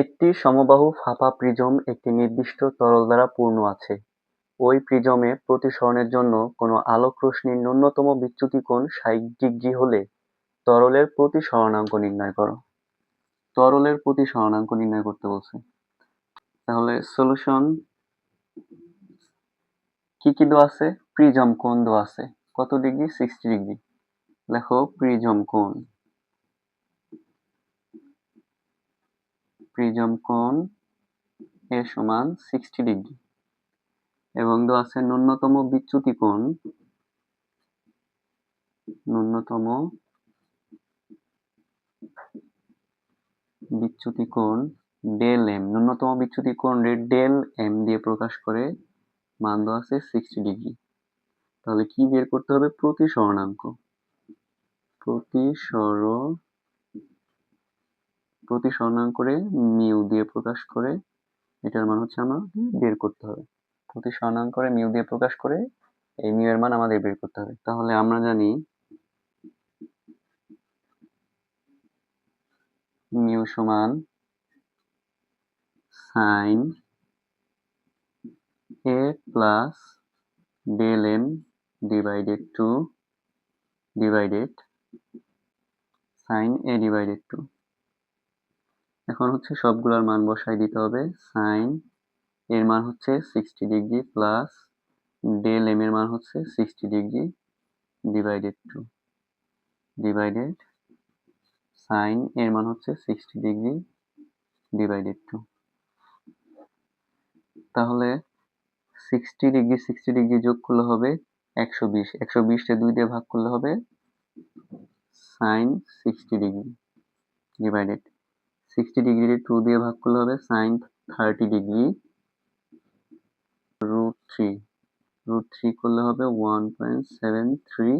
একটি সমবাহু ফাঁপা প্রিজম একটি নির্দিষ্ট তরল দ্বারা পূর্ণ আছে। ওই প্রিজমে প্রতিসরণের জন্য কোনো আলোক রশ্মির ন্যূনতম বিচ্যুতি কোণ ৬০ ডিগ্রি হলে তরলের প্রতিসরণাঙ্ক নির্ণয় করো। তরলের প্রতিসরণাঙ্ক নির্ণয় করতে বলছে। তাহলে সলিউশন কি কি দেওয়া আছে? প্রিজম কোণ দেওয়া আছে কত ডিগ্রি? 60 ডিগ্রি। লেখো প্রিজম কোণ। প্রিজম কোণ এ সমান 60 ডিগ্রি এবং দেওয়া আছে ন্যূনতম বিচ্যুতি কোণ। ন্যূনতম বিচ্যুতি কোণ ডেল এম। ন্যূনতম বিচ্যুতি কোণ ডেল এম দিয়ে প্রকাশ করে মান দেওয়া আছে 60 ডিগ্রি। তাহলে কি বের করতে হবে? প্রতিসরণাঙ্ক। প্রতিসরণাঙ্করে মিউ দিয়ে প্রকাশ করে এটার মান হচ্ছে আমাদের বের করতে হবে। প্রতিসরণাঙ্করে মিউ দিয়ে প্রকাশ করে এই মিউ এর মান আমাদের বের করতে হবে। তাহলে আমরা জানি মিউ সমান sine A plus del M divided sine A divided 2। এখন হচ্ছে সবগুলোর মান বসাই দিতে হবে। সাইন এর মান হচ্ছে 60 ডিগ্রি প্লাস ডেল এম এর মান হচ্ছে 60 ডিগ্রি ডিভাইডেড সাইন এর মান হচ্ছে 60 ডিগ্রি ডিভাইডেড 2। তাহলে 60 ডিগ্রি যোগ করলে হবে 120। 120 কে 2 দিয়ে ভাগ করলে হবে সাইন 60 ডিগ্রি ডিভাইডেড 60 ডিগ্রি 2 দিয়ে ভাগ করলে হবে সাইন 30 ডিগ্রি √3 করলে হবে 1.73